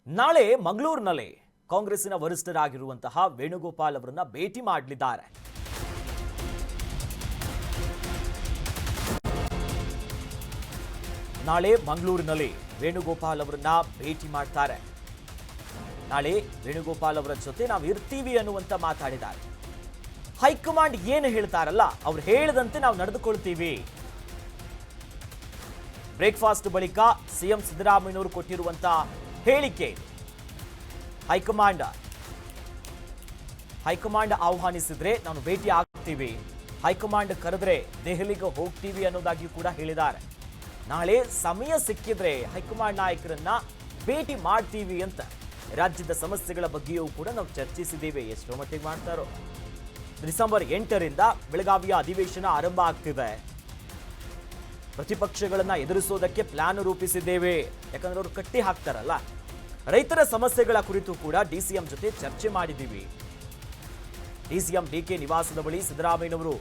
ನಾಳೆ ಮಂಗಳೂರಿನಲ್ಲಿ ಕಾಂಗ್ರೆಸ್ಸಿನ ವರಿಷ್ಠರಾಗಿರುವಂತಹ ವೇಣುಗೋಪಾಲ್ ಅವರನ್ನ ಭೇಟಿ ಮಾಡಲಿದ್ದಾರೆ. ನಾಳೆ ಮಂಗಳೂರಿನಲ್ಲಿ ವೇಣುಗೋಪಾಲ್ ಅವರನ್ನ ಭೇಟಿ ಮಾಡ್ತಾರೆ. ನಾಳೆ ವೇಣುಗೋಪಾಲ್ ಅವರ ಜೊತೆ ನಾವು ಇರ್ತೀವಿ ಅನ್ನುವಂತ ಮಾತಾಡಿದ್ದಾರೆ. ಹೈಕಮಾಂಡ್ ಏನು ಹೇಳ್ತಾರಲ್ಲ ಅವ್ರು ಹೇಳಿದಂತೆ ನಾವು ನಡೆದುಕೊಳ್ತೀವಿ. ಬ್ರೇಕ್ಫಾಸ್ಟ್ ಬಳಿಕ ಸಿಎಂ ಸಿದ್ದರಾಮಯ್ಯನವರು ಕೊಟ್ಟಿರುವಂತ ಹೇಳಿಕೆ. ಹೈಕಮಾಂಡ್ ಆಹ್ವಾನಿಸಿದ್ರೆ ನಾನು ಭೇಟಿ ಆಗ್ತೀವಿ, ಹೈಕಮಾಂಡ್ ಕರೆದ್ರೆ ದೆಹಲಿಗೆ ಹೋಗ್ತೀವಿ ಅನ್ನೋದಾಗಿ ಕೂಡ ಹೇಳಿದ್ದಾರೆ. ನಾಳೆ ಸಮಯ ಸಿಕ್ಕಿದ್ರೆ ಹೈಕಮಾಂಡ್ ನಾಯಕರನ್ನ ಭೇಟಿ ಮಾಡ್ತೀವಿ ಅಂತ. ರಾಜ್ಯದ ಸಮಸ್ಯೆಗಳ ಬಗ್ಗೆಯೂ ಕೂಡ ನಾವು ಚರ್ಚಿಸಿದ್ದೇವೆ. ಎಷ್ಟೋ ಮಟ್ಟಿಗೆ ಮಾಡ್ತಾರೋ. ಡಿಸೆಂಬರ್ 8ರಿಂದ ಬೆಳಗಾವಿಯ ಅಧಿವೇಶನ ಆರಂಭ ಆಗ್ತಿದೆ. ಪ್ರತಿಪಕ್ಷಗಳನ್ನ ಎದುರಿಸೋದಕ್ಕೆ ಪ್ಲಾನ್ ರೂಪಿಸಿದ್ದೇವೆ. ಯಾಕಂದ್ರೆ ಅವರು ಕಟ್ಟಿ ಹಾಕ್ತಾರಲ್ಲ. ರೈತರ ಸಮಸ್ಯೆಗಳ ಕುರಿತು ಕೂಡ ಡಿಸಿಎಂ ಜೊತೆ ಚರ್ಚೆ ಮಾಡಿದ್ದೀವಿ. ಡಿಸಿಎಂ ಡಿಕೆ ನಿವಾಸದ ಬಳಿ ಸಿದ್ದರಾಮಯ್ಯನವರು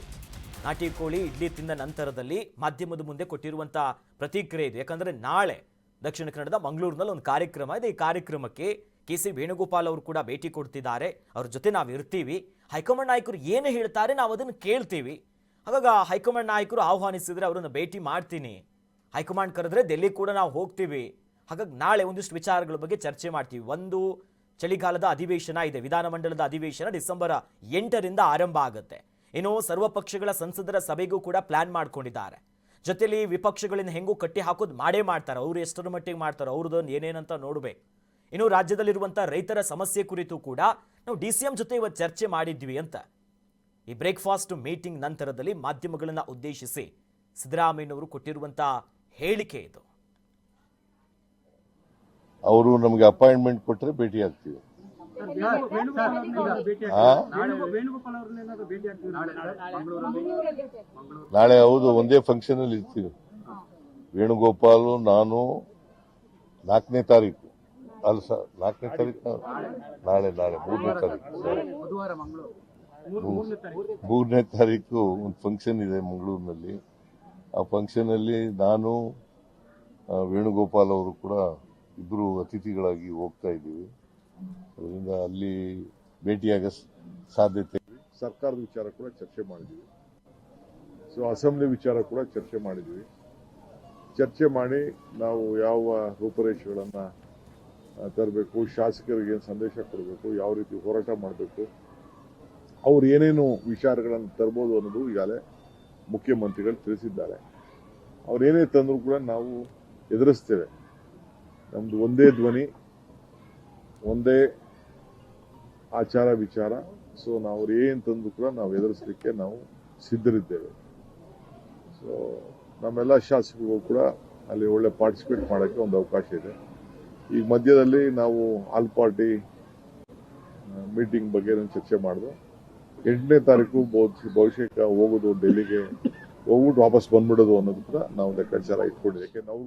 ನಾಟಿ ಕೋಳಿ ಇಡ್ಲಿ ತಿಂದ ನಂತರದಲ್ಲಿ ಮಾಧ್ಯಮದ ಮುಂದೆ ಕೊಟ್ಟಿರುವಂತಹ ಪ್ರತಿಕ್ರಿಯೆ ಇದೆ. ಯಾಕಂದ್ರೆ ನಾಳೆ ದಕ್ಷಿಣ ಕನ್ನಡದ ಮಂಗಳೂರಿನಲ್ಲಿ ಒಂದು ಕಾರ್ಯಕ್ರಮ ಇದೆ. ಈ ಕಾರ್ಯಕ್ರಮಕ್ಕೆ ಕೆ.ಸಿ. ವೇಣುಗೋಪಾಲ್ ಅವರು ಕೂಡ ಭೇಟಿ ಕೊಡ್ತಿದ್ದಾರೆ. ಅವ್ರ ಜೊತೆ ನಾವು ಇರ್ತೀವಿ. ಹೈಕಮಾಂಡ್ ನಾಯಕರು ಏನು ಹೇಳ್ತಾರೆ ನಾವು ಅದನ್ನು ಕೇಳ್ತೀವಿ. ಹಾಗಾಗಿ ಹೈಕಮಾಂಡ್ ನಾಯಕರು ಆಹ್ವಾನಿಸಿದ್ರೆ ಅವರನ್ನು ಭೇಟಿ ಮಾಡ್ತೀನಿ, ಹೈಕಮಾಂಡ್ ಕರೆದ್ರೆ ಡೆಲ್ಲಿ ಕೂಡ ನಾವು ಹೋಗ್ತೀವಿ. ಹಾಗಾಗಿ ನಾಳೆ ಒಂದಿಷ್ಟು ವಿಚಾರಗಳ ಬಗ್ಗೆ ಚರ್ಚೆ ಮಾಡ್ತೀವಿ. ಒಂದು, ಚಳಿಗಾಲದ ಅಧಿವೇಶನ ಇದೆ, ವಿಧಾನಮಂಡಲದ ಅಧಿವೇಶನ ಡಿಸೆಂಬರ್ 8ರಿಂದ ಆರಂಭ ಆಗುತ್ತೆ. ಇನ್ನು ಸರ್ವ ಪಕ್ಷಗಳ ಸಂಸದರ ಸಭೆಗೂ ಕೂಡ ಪ್ಲಾನ್ ಮಾಡ್ಕೊಂಡಿದ್ದಾರೆ. ಜೊತೆಲಿ ವಿಪಕ್ಷಗಳಿಂದ ಹೆಂಗೂ ಕಟ್ಟಿ ಹಾಕೋದು ಮಾಡೇ ಮಾಡ್ತಾರೆ. ಅವರು ಎಷ್ಟರ ಮಟ್ಟಿಗೆ ಮಾಡ್ತಾರೋ ಅವ್ರದ್ದೊಂದು ಏನೇನಂತ ನೋಡ್ಬೇಕು. ಇನ್ನು ರಾಜ್ಯದಲ್ಲಿರುವಂಥ ರೈತರ ಸಮಸ್ಯೆ ಕುರಿತು ಕೂಡ ನಾವು ಡಿಸಿಎಂ ಜೊತೆ ಇವತ್ತು ಚರ್ಚೆ ಮಾಡಿದ್ವಿ ಅಂತ. ಈ ಬ್ರೇಕ್ಫಾಸ್ಟ್ ಮೀಟಿಂಗ್ ನಂತರದಲ್ಲಿ ಮಾಧ್ಯಮಗಳನ್ನು ಉದ್ದೇಶಿಸಿ ಸಿದ್ದರಾಮಯ್ಯನವರು ಕೊಟ್ಟಿರುವಂಥ ಹೇಳಿಕೆ ಇದು. ಅವರು ನಮಗೆ ಅಪಾಯಿಂಟ್ಮೆಂಟ್ ಕೊಟ್ಟರೆ ಭೇಟಿ ಆಗ್ತೀವಿ. ನಾಳೆ ಹೌದು, ಒಂದೇ ಫಂಕ್ಷನ್ ಅಲ್ಲಿ ಇರ್ತೀವಿ. ವೇಣುಗೋಪಾಲ್, ನಾನು 4ನೇ ತಾರೀಕು ಅಲ್ಲ ಸರ್, 4ನೇ ತಾರೀಕು ನಾಳೆ 3ನೇ ತಾರೀಕು 3ನೇ ತಾರೀಕು ಒಂದು ಫಂಕ್ಷನ್ ಇದೆ ಮಂಗಳೂರಿನಲ್ಲಿ. ಆ ಫಂಕ್ಷನ್ ಅಲ್ಲಿ ನಾನು ವೇಣುಗೋಪಾಲ್ ಅವರು ಕೂಡ ಇಬ್ಬರು ಅತಿಥಿಗಳಾಗಿ ಹೋಗ್ತಾ ಇದ್ದೀವಿ. ಅದರಿಂದ ಅಲ್ಲಿ ಭೇಟಿಯಾಗ ಸಾಧ್ಯತೆ. ಸರ್ಕಾರದ ವಿಚಾರ ಕೂಡ ಚರ್ಚೆ ಮಾಡಿದ್ದೀವಿ. ಸೊ ಅಸೆಂಬ್ಲಿ ವಿಚಾರ ಕೂಡ ಚರ್ಚೆ ಮಾಡಿದ್ದೀವಿ. ಚರ್ಚೆ ಮಾಡಿ ನಾವು ಯಾವ ರೂಪರೇಷೆಗಳನ್ನ ತರಬೇಕು, ಶಾಸಕರಿಗೆ ಏನು ಸಂದೇಶ ಕೊಡಬೇಕು, ಯಾವ ರೀತಿ ಹೋರಾಟ ಮಾಡಬೇಕು, ಅವ್ರು ಏನೇನು ವಿಚಾರಗಳನ್ನು ತರ್ಬೋದು ಅನ್ನೋದು ಈಗಾಗಲೇ ಮುಖ್ಯಮಂತ್ರಿಗಳು ತಿಳಿಸಿದ್ದಾರೆ. ಅವ್ರೇನೇ ತಂದರೂ ಕೂಡ ನಾವು ಎದುರಿಸ್ತೇವೆ. ನಮ್ದು ಒಂದೇ ಧ್ವನಿ, ಒಂದೇ ಆಚಾರ ವಿಚಾರ. ಸೊ ನಾವು ಅವ್ರು ಏನು ತಂದ್ರು ಕೂಡ ನಾವು ಎದುರಿಸಲಿಕ್ಕೆ ನಾವು ಸಿದ್ಧರಿದ್ದೇವೆ. ಸೊ ನಮ್ಮೆಲ್ಲ ಶಾಸಕರಿಗೂ ಕೂಡ ಅಲ್ಲಿ ಒಳ್ಳೆ ಪಾರ್ಟಿಸಿಪೇಟ್ ಮಾಡೋಕ್ಕೆ ಒಂದು ಅವಕಾಶ ಇದೆ. ಈಗ ಮಧ್ಯದಲ್ಲಿ ನಾವು ಆಲ್ ಪಾರ್ಟಿ ಮೀಟಿಂಗ್ ಬಗ್ಗೆ ಚರ್ಚೆ ಮಾಡಿದ್ವು. 8ನೇ ತಾರೀಕು ಬಹುಶಃ ಹೋಗೋದು, ಡೆಲ್ಲಿಗೆ ಹೋಗ್ಬಿಟ್ಟು ವಾಪಸ್ ಬಂದ್ಬಿಡೋದು ಅನ್ನೋದು ಕೂಡ ನಾವು ಲೆಕ್ಕಾಚಾರ ಇಟ್ಕೊಂಡಿದ್ದಕ್ಕೆ ನಾವು.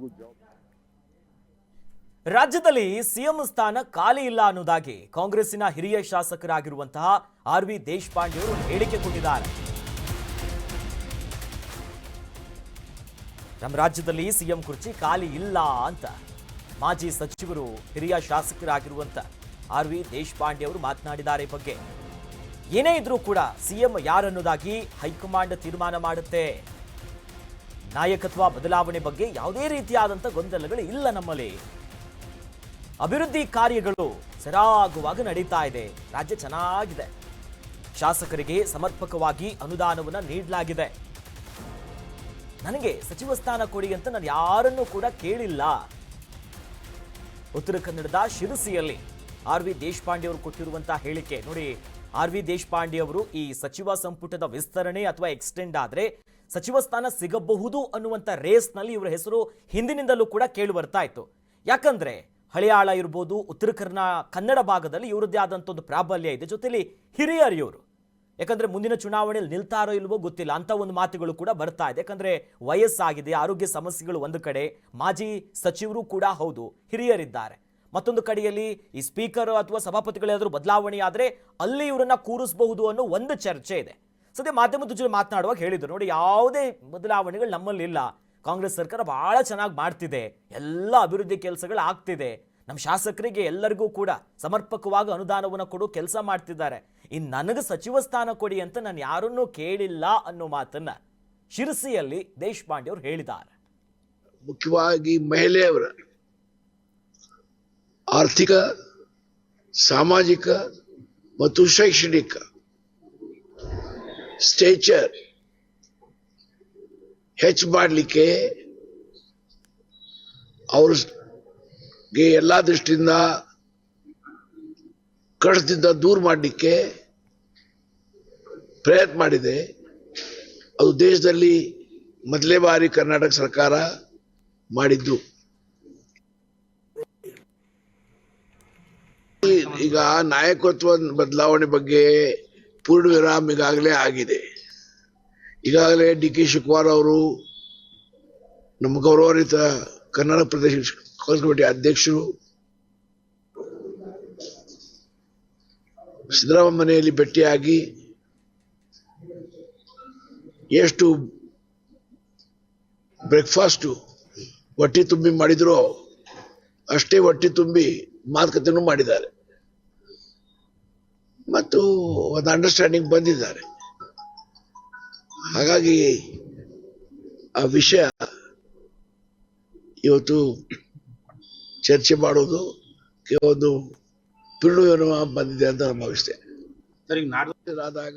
ರಾಜ್ಯದಲ್ಲಿ ಸಿಎಂ ಸ್ಥಾನ ಖಾಲಿ ಇಲ್ಲ ಅನ್ನೋದಾಗಿ ಕಾಂಗ್ರೆಸ್ಸಿನ ಹಿರಿಯ ಶಾಸಕರಾಗಿರುವಂತಹ ಆರ್.ವಿ. ದೇಶಪಾಂಡೆ ಅವರು ಹೇಳಿಕೆ ಕೊಟ್ಟಿದ್ದಾರೆ. ನಮ್ಮ ರಾಜ್ಯದಲ್ಲಿ ಸಿಎಂ ಕುರ್ಚಿ ಖಾಲಿ ಇಲ್ಲ ಅಂತ ಮಾಜಿ ಸಚಿವರು, ಹಿರಿಯ ಶಾಸಕರಾಗಿರುವಂತ ಆರ್.ವಿ. ದೇಶಪಾಂಡೆ ಅವರು ಮಾತನಾಡಿದ್ದಾರೆ. ಈ ಬಗ್ಗೆ ಏನೇ ಇದ್ರೂ ಕೂಡ ಸಿಎಂ ಯಾರನ್ನೋದಾಗಿ ಹೈಕಮಾಂಡ್ ತೀರ್ಮಾನ ಮಾಡುತ್ತೆ. ನಾಯಕತ್ವ ಬದಲಾವಣೆ ಬಗ್ಗೆ ಯಾವುದೇ ರೀತಿಯಾದಂಥ ಗೊಂದಲಗಳು ಇಲ್ಲ. ನಮ್ಮಲ್ಲಿ ಅಭಿವೃದ್ಧಿ ಕಾರ್ಯಗಳು ಸರಾಗವಾಗಿ ನಡೀತಾ ಇದೆ. ರಾಜ್ಯ ಚೆನ್ನಾಗಿದೆ. ಶಾಸಕರಿಗೆ ಸಮರ್ಪಕವಾಗಿ ಅನುದಾನವನ್ನು ನೀಡಲಾಗಿದೆ. ನನಗೆ ಸಚಿವ ಸ್ಥಾನ ಕೊಡಿ ಅಂತ ನಾನು ಯಾರನ್ನೂ ಕೂಡ ಕೇಳಿಲ್ಲ. ಉತ್ತರ ಕನ್ನಡದ ಶಿರಸಿಯಲ್ಲಿ ಆರ್.ವಿ. ದೇಶಪಾಂಡೆ ಅವರು ಕೊಟ್ಟಿರುವಂತಹ ಹೇಳಿಕೆ ನೋಡಿ. ಆರ್.ವಿ. ದೇಶಪಾಂಡೆ ಅವರು ಈ ಸಚಿವ ಸಂಪುಟದ ವಿಸ್ತರಣೆ ಅಥವಾ ಎಕ್ಸ್ಟೆಂಡ್ ಆದ್ರೆ ಸಚಿವ ಸ್ಥಾನ ಸಿಗಬಹುದು ಅನ್ನುವಂಥ ರೇಸ್ನಲ್ಲಿ ಇವರ ಹೆಸರು ಹಿಂದಿನಿಂದಲೂ ಕೂಡ ಕೇಳಿ ಬರ್ತಾ ಇತ್ತು. ಯಾಕಂದ್ರೆ ಹಳಿಯಾಳ ಇರ್ಬೋದು, ಉತ್ತರ ಕನ್ನಡ ಭಾಗದಲ್ಲಿ ಇವರದ್ದೇ ಆದಂಥ ಒಂದು ಪ್ರಾಬಲ್ಯ ಇದೆ. ಜೊತೆಲಿ ಹಿರಿಯರು ಇವರು. ಯಾಕಂದ್ರೆ ಮುಂದಿನ ಚುನಾವಣೆಯಲ್ಲಿ ನಿಲ್ತಾರೋ ಇಲ್ವೋ ಗೊತ್ತಿಲ್ಲ ಅಂತ ಒಂದು ಮಾತುಗಳು ಕೂಡ ಬರ್ತಾ ಇದೆ. ಯಾಕಂದ್ರೆ ವಯಸ್ಸಾಗಿದೆ, ಆರೋಗ್ಯ ಸಮಸ್ಯೆಗಳು ಒಂದು ಕಡೆ, ಮಾಜಿ ಸಚಿವರು ಕೂಡ ಹೌದು, ಹಿರಿಯರಿದ್ದಾರೆ. ಮತ್ತೊಂದು ಕಡೆಯಲ್ಲಿ ಈ ಸ್ಪೀಕರ್ ಅಥವಾ ಸಭಾಪತಿಗಳೇನಾದರೂ ಬದಲಾವಣೆ ಆದರೆ ಅಲ್ಲಿ ಇವರನ್ನ ಕೂರಿಸಬಹುದು ಅನ್ನೋ ಒಂದು ಚರ್ಚೆ ಇದೆ. ಸದ್ಯ ಮಾಧ್ಯಮದ ಜೊತೆ ಮಾತನಾಡುವಾಗ ಹೇಳಿದ್ರು ನೋಡಿ, ಯಾವುದೇ ಬದಲಾವಣೆಗಳು ನಮ್ಮಲ್ಲಿ ಇಲ್ಲ. ಕಾಂಗ್ರೆಸ್ ಸರ್ಕಾರ ಬಹಳ ಚೆನ್ನಾಗಿ ಮಾಡ್ತಿದೆ, ಎಲ್ಲ ಅಭಿವೃದ್ಧಿ ಕೆಲಸಗಳು ಆಗ್ತಿದೆ, ನಮ್ಮ ಶಾಸಕರಿಗೆ ಎಲ್ಲರಿಗೂ ಕೂಡ ಸಮರ್ಪಕವಾಗಿ ಅನುದಾನವನ್ನು ಕೊಡು ಕೆಲಸ ಮಾಡ್ತಿದ್ದಾರೆ. ಇನ್ನು ನನಗೆ ಸಚಿವ ಸ್ಥಾನ ಕೊಡಿ ಅಂತ ನಾನು ಯಾರನ್ನೂ ಕೇಳಿಲ್ಲ ಅನ್ನೋ ಮಾತನ್ನ ಶಿರಸಿಯಲ್ಲಿ ದೇಶಪಾಂಡೆ ಅವರು ಹೇಳಿದ್ದಾರೆ. ಮುಖ್ಯವಾಗಿ ಮಹಿಳೆಯರ ಆರ್ಥಿಕ, ಸಾಮಾಜಿಕ ಮತ್ತು ಶೈಕ್ಷಣಿಕ ಸ್ಟೇಚರ್ ಹೆಚ್ಚು ಮಾಡಲಿಕ್ಕೆ ಅವ್ರಿಗೆ ಎಲ್ಲ ದೃಷ್ಟಿಯಿಂದ ಕಷ್ಟದಿಂದ ದೂರ ಮಾಡಲಿಕ್ಕೆ ಪ್ರಯತ್ನ ಮಾಡಿದೆ. ಅದು ದೇಶದಲ್ಲಿ ಮೊದಲೇ ಬಾರಿ ಕರ್ನಾಟಕ ಸರ್ಕಾರ ಮಾಡಿದ್ದು. ಈಗ ನಾಯಕತ್ವ ಬದಲಾವಣೆ ಬಗ್ಗೆ ಪೂರ್ಣ ವಿರಾಮ ಈಗಾಗಲೇ ಆಗಿದೆ. ಈಗಾಗಲೇ ಡಿ ಕೆ ಶಿವಕುಮಾರ್ ಅವರು ನಮ್ಮ ಗೌರವಾನ್ವಿತ ಕನ್ನಡ ಪ್ರದೇಶ ಕಾಂಗ್ರೆಸ್ ಕಮಿಟಿ ಅಧ್ಯಕ್ಷರು ಸಿದ್ದರಾಮಯ್ಯ ಮನೆಯಲ್ಲಿ ಭೇಟಿಯಾಗಿ ಎಷ್ಟು ಬ್ರೇಕ್ಫಾಸ್ಟ್ ಹೊಟ್ಟೆ ತುಂಬಿ ಮಾಡಿದ್ರು ಅಷ್ಟೇ ಹೊಟ್ಟೆ ತುಂಬಿ ಮಾತುಕತೆನೂ ಮಾಡಿದ್ದಾರೆ ಮತ್ತು ಒಂದು ಅಂಡರ್ಸ್ಟ್ಯಾಂಡಿಂಗ್ ಬಂದಿದ್ದಾರೆ. ಹಾಗಾಗಿ ಆ ವಿಷಯ ಇವತ್ತು ಚರ್ಚೆ ಮಾಡೋದು ಒಂದು ಪಿರುಳು ಬಂದಿದೆ ಅಂತ ನಾನು ಭಾವಿಸ್ತೇನೆ. ಆದಾಗ